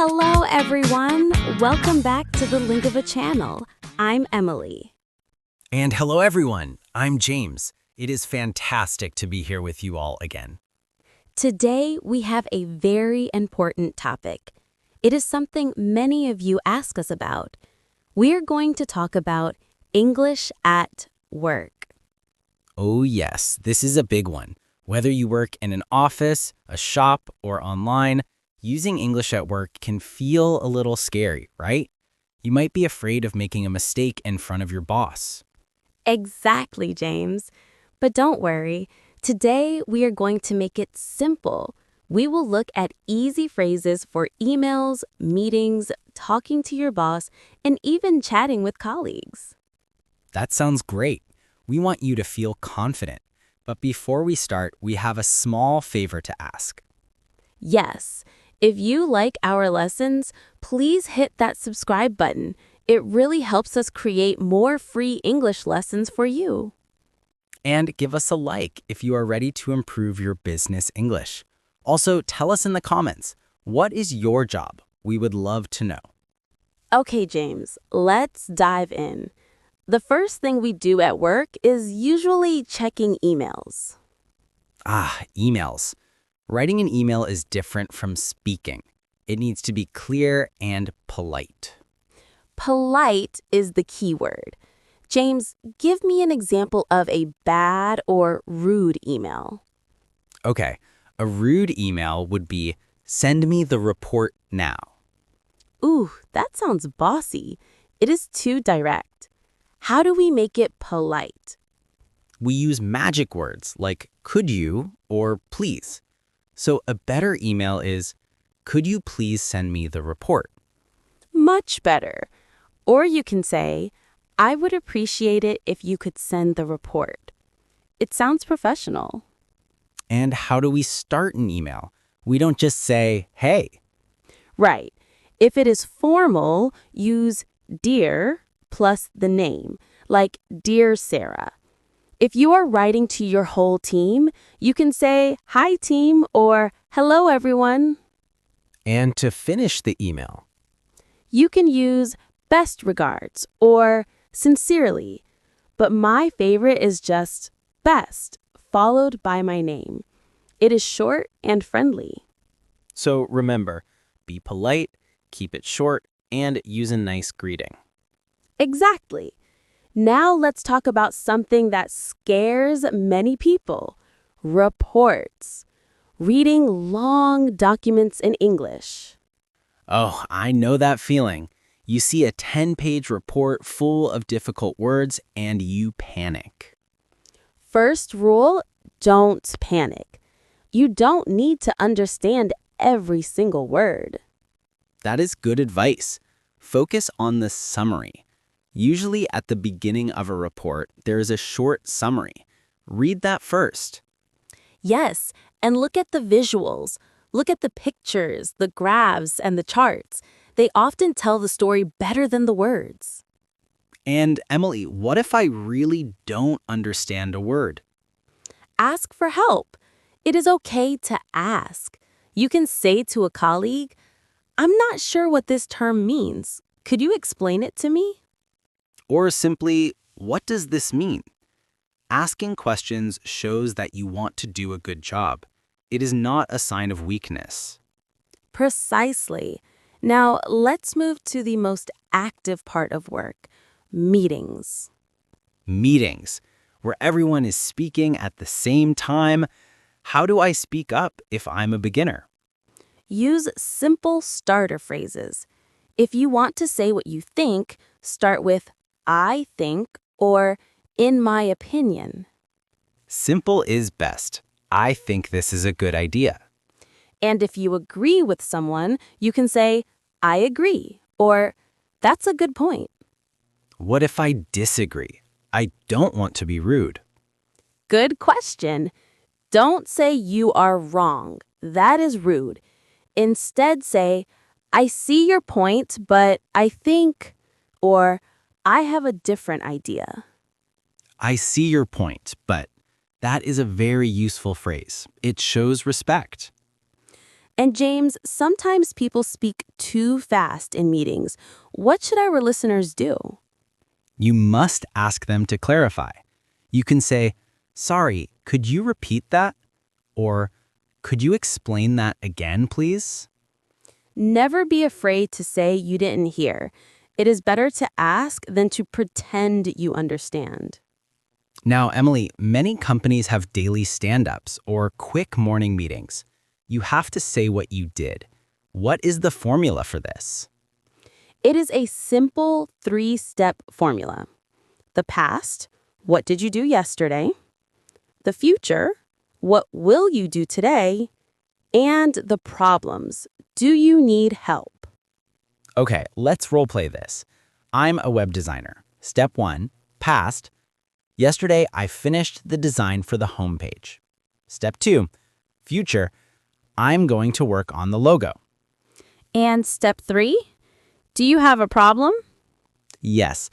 Hello, everyone. Welcome back to the Lingova channel. I'm Emily. And hello, everyone. I'm James. It is fantastic to be here with you all again. Today, we have a very important topic. It is something many of you ask us about. We're going to talk about English at work. Oh, yes, this is a big one. Whether you work in an office, a shop, or online, using English at work can feel a little scary, right? You might be afraid of making a mistake in front of your boss. Exactly, James. But don't worry. Today, we are going to make it simple. We will look at easy phrases for emails, meetings, talking to your boss, and even chatting with colleagues. That sounds great. We want you to feel confident. But before we start, we have a small favor to ask. Yes, if you like our lessons, please hit that subscribe button. It really helps us create more free English lessons for you. And give us a like if you are ready to improve your business English. Also, tell us in the comments, what is your job? We would love to know. Okay, James, let's dive in. The first thing we do at work is usually checking emails. Emails. Writing an email is different from speaking. It needs to be clear and polite. Polite is the key word. James, give me an example of a bad or rude email. Okay, a rude email would be, send me the report now. Ooh, that sounds bossy. It is too direct. How do we make it polite? We use magic words like could you or please. So a better email is, could you please send me the report? Much better. Or you can say, I would appreciate it if you could send the report. It sounds professional. And how do we start an email? We don't just say, hey. Right. If it is formal, use dear plus the name, like Dear Sarah. If you are writing to your whole team, you can say, hi team, or hello everyone. And to finish the email, You can use best regards or sincerely, but my favorite is just best, followed by my name. It is short and friendly. So remember, be polite, keep it short, and use a nice greeting. Exactly. Now let's talk about something that scares many people. Reports. Reading long documents in English. Oh, I know that feeling. You see a 10-page report full of difficult words and you panic. First rule, don't panic. You don't need to understand every single word. That is good advice. Focus on the summary. Usually at the beginning of a report, there is a short summary. Read that first. Yes, and look at the visuals. Look at the pictures, the graphs, and the charts. They often tell the story better than the words. And Emily, what if I really don't understand a word? Ask for help. It is okay to ask. You can say to a colleague, I'm not sure what this term means. Could you explain it to me? Or simply, what does this mean? Asking questions shows that you want to do a good job. It is not a sign of weakness. Precisely. Now, let's move to the most active part of work, meetings. Meetings, where everyone is speaking at the same time. How do I speak up if I'm a beginner? Use simple starter phrases. If you want to say what you think, start with I think or in my opinion. Simple is best. I think this is a good idea. And if you agree with someone, you can say, I agree, or that's a good point. What if I disagree? I don't want to be rude. Good question. Don't say you are wrong. That is rude. Instead say, I see your point, but I think, or I have a different idea. I see your point, but that is a very useful phrase. It shows respect. And James, sometimes people speak too fast in meetings. What should our listeners do? You must ask them to clarify. You can say, "Sorry, could you repeat that?" Or, "Could you explain that again, please?" Never be afraid to say you didn't hear. It is better to ask than to pretend you understand. Now, Emily, many companies have daily stand-ups or quick morning meetings. You have to say what you did. What is the formula for this? It is a simple three-step formula. The past, what did you do yesterday? The future, what will you do today? And the problems, do you need help? Okay, let's role play this. I'm a web designer. Step 1, past. Yesterday, I finished the design for the homepage. Step 2, future. I'm going to work on the logo. And step 3, do you have a problem? Yes,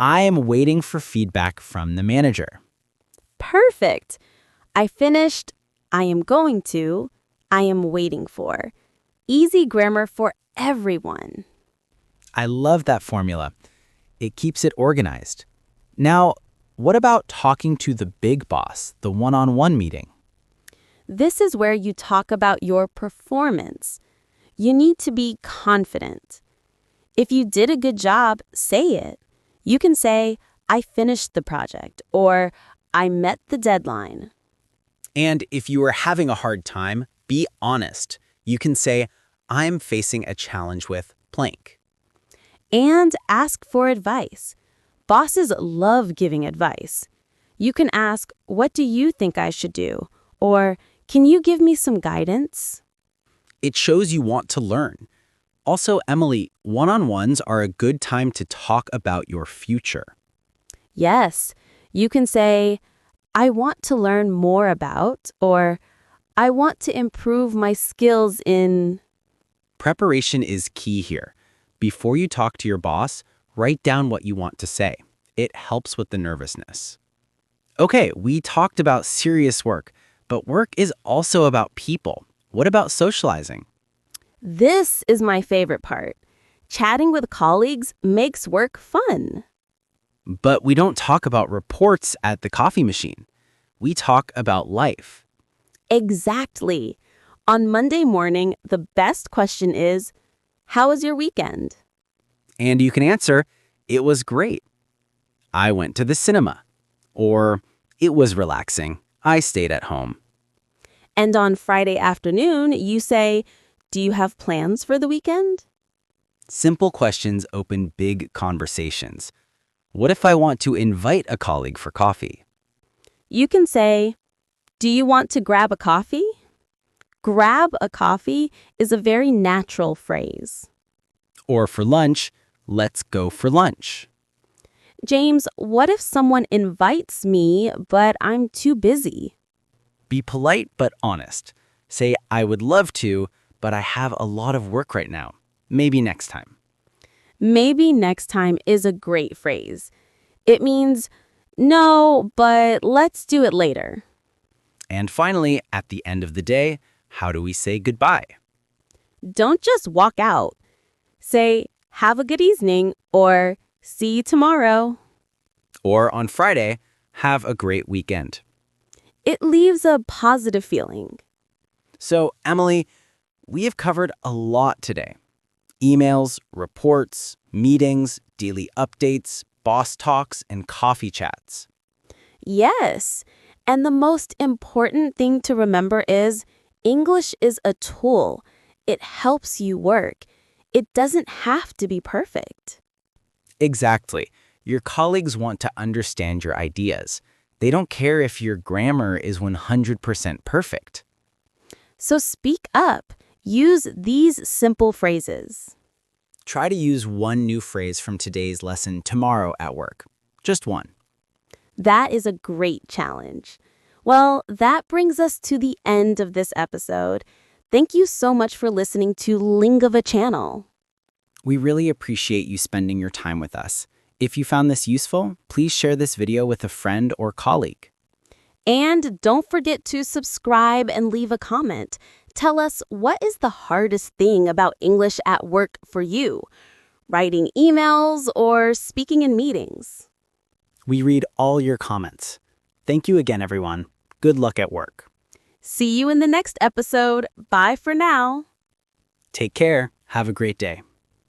I am waiting for feedback from the manager. Perfect. I finished, I am going to, I am waiting for. Easy grammar for everyone. I love that formula. It keeps it organized. Now, what about talking to the big boss, the one-on-one meeting? This is where you talk about your performance. You need to be confident. If you did a good job, say it. You can say, I finished the project, or I met the deadline. And if you are having a hard time, be honest. You can say, I'm facing a challenge with blank. And ask for advice. Bosses love giving advice. You can ask, what do you think I should do? Or, can you give me some guidance? It shows you want to learn. Also, Emily, one-on-ones are a good time to talk about your future. Yes, you can say, I want to learn more about, or I want to improve my skills in... Preparation is key here. Before you talk to your boss, write down what you want to say. It helps with the nervousness. Okay, we talked about serious work, but work is also about people. What about socializing? This is my favorite part. Chatting with colleagues makes work fun. But we don't talk about reports at the coffee machine. We talk about life. Exactly. On Monday morning, the best question is, how was your weekend? And you can answer, it was great. I went to the cinema. Or, it was relaxing. I stayed at home. And on Friday afternoon, you say, do you have plans for the weekend? Simple questions open big conversations. What if I want to invite a colleague for coffee? You can say, do you want to grab a coffee? Grab a coffee is a very natural phrase. Or for lunch, let's go for lunch. James, what if someone invites me, but I'm too busy? Be polite but honest. Say, I would love to, but I have a lot of work right now. Maybe next time. Maybe next time is a great phrase. It means, no, but let's do it later. And finally, at the end of the day, how do we say goodbye? Don't just walk out. Say, have a good evening, or see you tomorrow. Or on Friday, have a great weekend. It leaves a positive feeling. So, Emily, we have covered a lot today. Emails, reports, meetings, daily updates, boss talks, and coffee chats. Yes, and the most important thing to remember is English is a tool. It helps you work. It doesn't have to be perfect. Exactly. Your colleagues want to understand your ideas. They don't care if your grammar is 100% perfect. So speak up. Use these simple phrases. Try to use one new phrase from today's lesson tomorrow at work. Just one. That is a great challenge. Well, that brings us to the end of this episode. Thank you so much for listening to Lingova channel. We really appreciate you spending your time with us. If you found this useful, please share this video with a friend or colleague. And don't forget to subscribe and leave a comment. Tell us, what is the hardest thing about English at work for you? Writing emails or speaking in meetings? We read all your comments. Thank you again, everyone. Good luck at work. See you in the next episode. Bye for now. Take care. Have a great day.